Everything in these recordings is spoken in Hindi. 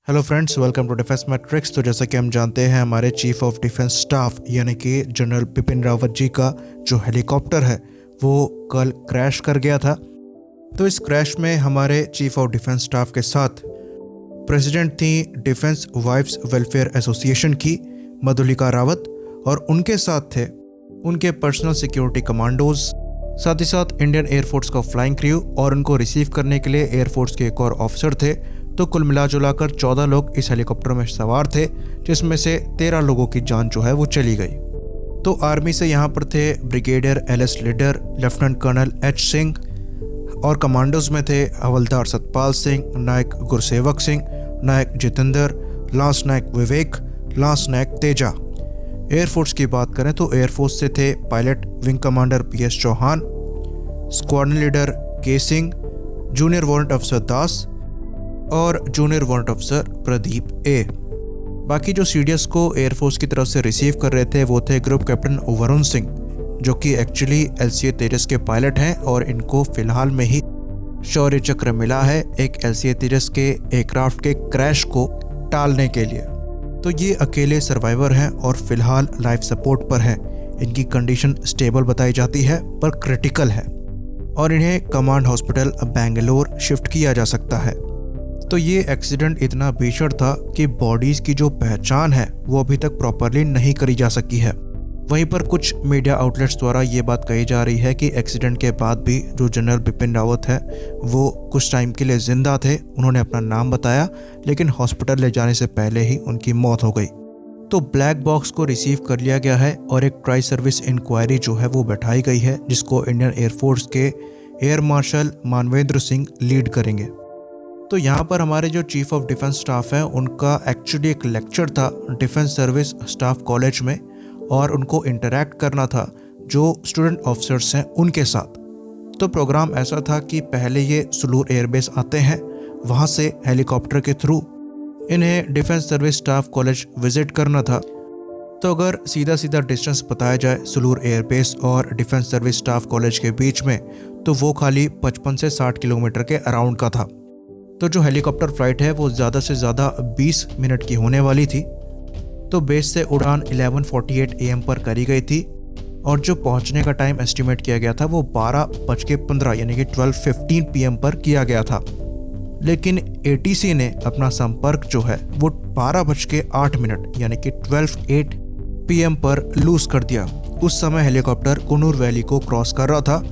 Hello friends, welcome to Defence Matrix. तो जैसा कि हम जानते हैं, हमारे चीफ ऑफ डिफेंस स्टाफ यानी कि जनरल बिपिन रावत जी का जो हेलीकॉप्टर है वो कल क्रैश कर गया था। तो इस क्रैश में हमारे चीफ ऑफ डिफेंस स्टाफ के साथ प्रेसिडेंट थी डिफेंस वाइफ्स वेलफेयर एसोसिएशन की मधुलिका रावत, और उनके साथ थे उनके पर्सनल सिक्योरिटी कमांडोज, साथ ही साथ इंडियन एयरफोर्स का फ्लाइंग क्रू, और उनको रिसीव करने के लिए एयरफोर्स के एक और ऑफिसर थे। तो कुल मिलाजुलाकर 14 लोग इस हेलीकॉप्टर में सवार थे, जिसमें से 13 लोगों की जान जो है वो चली गई। तो आर्मी से यहाँ पर थे brigadier LS Lidder, lieutenant colonel H Singh, और कमांडोज में थे हवलदार सतपाल सिंह, नायक गुरसेवक सिंह, नायक जितेंद्र, लांस नायक विवेक, लांस नायक तेजा। एयरफोर्स की बात करें तो एयरफोर्स से थे pilot wing commander PS Chauhan, squadron leader K Singh, junior warrant अफसर दास और जूनियर वारंट अफसर प्रदीप A। बाकी जो CDS को एयरफोर्स की तरफ से रिसीव कर रहे थे वो थे ग्रुप कैप्टन वरुण सिंह, जो कि एक्चुअली LCA तेजस के पायलट हैं, और इनको फिलहाल में ही शौर्य चक्र मिला है एक LCA तेजस के एयरक्राफ्ट के क्रैश को टालने के लिए। तो ये अकेले सर्वाइवर हैं और फिलहाल लाइफ सपोर्ट पर हैं। इनकी कंडीशन स्टेबल बताई जाती है पर क्रिटिकल है, और इन्हें कमांड हॉस्पिटल बेंगलोर शिफ्ट किया जा सकता है। तो ये एक्सीडेंट इतना भीषण था कि बॉडीज़ की जो पहचान है वो अभी तक प्रॉपरली नहीं करी जा सकी है। वहीं पर कुछ मीडिया आउटलेट्स द्वारा ये बात कही जा रही है कि एक्सीडेंट के बाद भी जो जनरल बिपिन रावत है वो कुछ टाइम के लिए जिंदा थे। उन्होंने अपना नाम बताया, लेकिन हॉस्पिटल ले जाने से पहले ही उनकी मौत हो गई। तो ब्लैक बॉक्स को रिसीव कर लिया गया है और एक ट्राई सर्विस इंक्वायरी जो है वो बैठाई गई है, जिसको इंडियन एयरफोर्स के air marshal Manvendra Singh lead करेंगे। तो यहाँ पर हमारे जो चीफ ऑफ डिफेंस स्टाफ हैं उनका एक्चुअली एक लेक्चर था डिफेंस सर्विस स्टाफ कॉलेज में, और उनको इंटरैक्ट करना था जो स्टूडेंट ऑफिसर्स हैं उनके साथ। तो प्रोग्राम ऐसा था कि पहले ये सुलूर एयरबेस आते हैं, वहाँ से हेलीकॉप्टर के थ्रू इन्हें defence service staff college visit करना था। तो अगर सीधा सीधा डिस्टेंस बताया जाए सुलूर एयरबेस और डिफेंस सर्विस स्टाफ कॉलेज के बीच में, तो वो खाली 55 से 60 किलोमीटर के अराउंड का था। तो जो हेलीकॉप्टर फ्लाइट है वो ज़्यादा से ज़्यादा 20 मिनट की होने वाली थी। तो बेस से उड़ान 11:48 AM पर करी गई थी, और जो पहुंचने का टाइम एस्टिमेट किया गया था वो 12:15 यानी कि 12:15 PM पर किया गया था। लेकिन ATC ने अपना संपर्क जो है वो 12:08 यानी कि 12:08 PM पर लूज कर दिया। उस समय हेलीकॉप्टर कुनूर वैली को क्रॉस कर रहा था,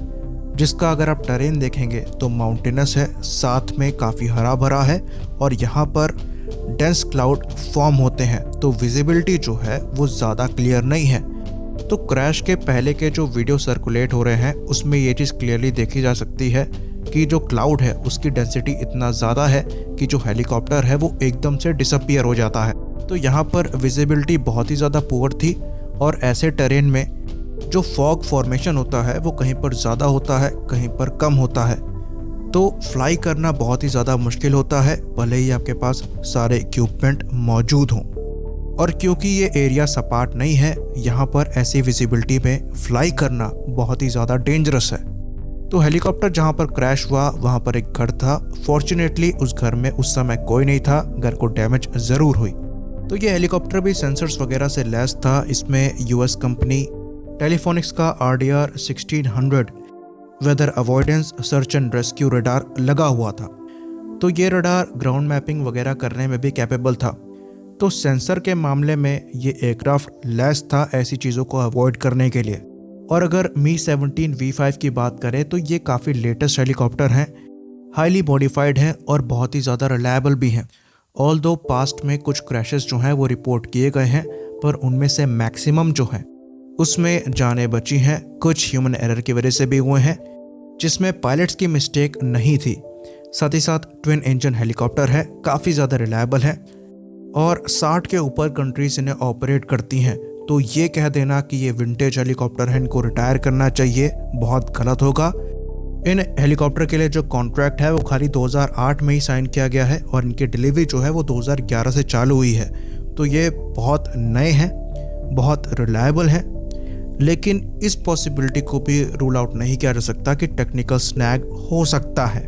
जिसका अगर आप टेरेन देखेंगे तो माउंटेनस है, साथ में काफ़ी हरा भरा है, और यहाँ पर डेंस क्लाउड फॉर्म होते हैं। तो विजिबिलिटी जो है वो ज़्यादा क्लियर नहीं है। तो क्रैश के पहले के जो वीडियो सर्कुलेट हो रहे हैं उसमें ये चीज़ क्लियरली देखी जा सकती है कि जो क्लाउड है उसकी डेंसिटी इतना ज़्यादा है कि जो हेलीकॉप्टर है वो एकदम से डिसअपियर हो जाता है। तो यहाँ पर विजिबिलिटी बहुत ही ज़्यादा पुअर थी, और ऐसे टेरेन में जो फॉग फॉर्मेशन होता है वो कहीं पर ज़्यादा होता है, कहीं पर कम होता है। तो फ्लाई करना बहुत ही ज़्यादा मुश्किल होता है, भले ही आपके पास सारे इक्विपमेंट मौजूद हों। और क्योंकि ये एरिया सपाट नहीं है, यहाँ पर ऐसी विजिबिलिटी में फ्लाई करना बहुत ही ज़्यादा डेंजरस है। तो हेलीकॉप्टर जहाँ पर क्रैश हुआ वहाँ पर एक घर था। फॉर्चुनेटली उस घर में उस समय कोई नहीं था, घर को डैमेज ज़रूर हुई। तो ये हेलीकॉप्टर भी सेंसर्स वगैरह से लैस था। इसमें US कंपनी टेलीफोनिक्स का RDR 1600 weather avoidance search and rescue radar लगा हुआ था। तो ये रडार ग्राउंड मैपिंग वगैरह करने में भी कैपेबल था। तो सेंसर के मामले में ये एयरक्राफ्ट लैस था ऐसी चीज़ों को अवॉइड करने के लिए। और अगर Mi-17 V5 की बात करें तो ये काफ़ी लेटेस्ट हेलीकॉप्टर हैं, हाईली मॉडिफाइड हैं और बहुत ही ज़्यादा रिलायबल भी हैं। ऑल्दो पास्ट में कुछ क्रैशेस जो हैं वो रिपोर्ट किए गए हैं, पर उनमें से मैक्सिमम जो हैं उसमें जानें बची हैं। कुछ ह्यूमन एरर की वजह से भी हुए हैं, जिसमें पायलट्स की मिस्टेक नहीं थी। साथ ही साथ ट्विन इंजन हेलीकॉप्टर है, काफ़ी ज़्यादा रिलायबल है, और 60 के ऊपर कंट्रीज इन्हें ऑपरेट करती हैं। तो ये कह देना कि ये विंटेज हेलीकॉप्टर है, इनको रिटायर करना चाहिए, बहुत गलत होगा। इन हेलीकॉप्टर के लिए जो कॉन्ट्रैक्ट है वो खाली 2008 में ही साइन किया गया है, और इनकी डिलीवरी जो है वो 2011 से चालू हुई है। तो ये बहुत नए हैं, बहुत रिलायबल हैं, लेकिन इस पॉसिबिलिटी को भी रूल आउट नहीं किया जा सकता कि टेक्निकल स्नैग हो सकता है।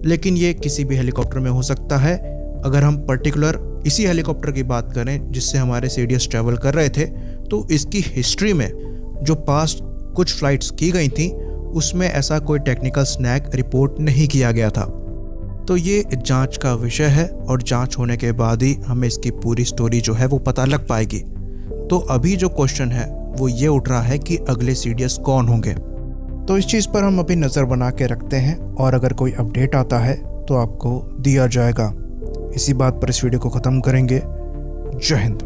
लेकिन ये किसी भी हेलीकॉप्टर में हो सकता है, अगर हम पर्टिकुलर इसी हेलीकॉप्टर की बात करें जिससे हमारे सीडीएस ट्रैवल कर रहे थे, तो इसकी हिस्ट्री में जो पास्ट कुछ फ्लाइट्स की गई थी उसमें ऐसा कोई टेक्निकल स्नैग रिपोर्ट नहीं किया गया था। तो ये जांच का विषय है और जांच होने के बाद ही हमें इसकी पूरी स्टोरी जो है वो पता लग पाएगी। तो अभी जो क्वेश्चन है वो ये उठ रहा है कि अगले सीडीएस कौन होंगे। तो इस चीज़ पर हम अभी नज़र बना के रखते हैं और अगर कोई अपडेट आता है तो आपको दिया जाएगा। इसी बात पर इस वीडियो को ख़त्म करेंगे। जय हिंद।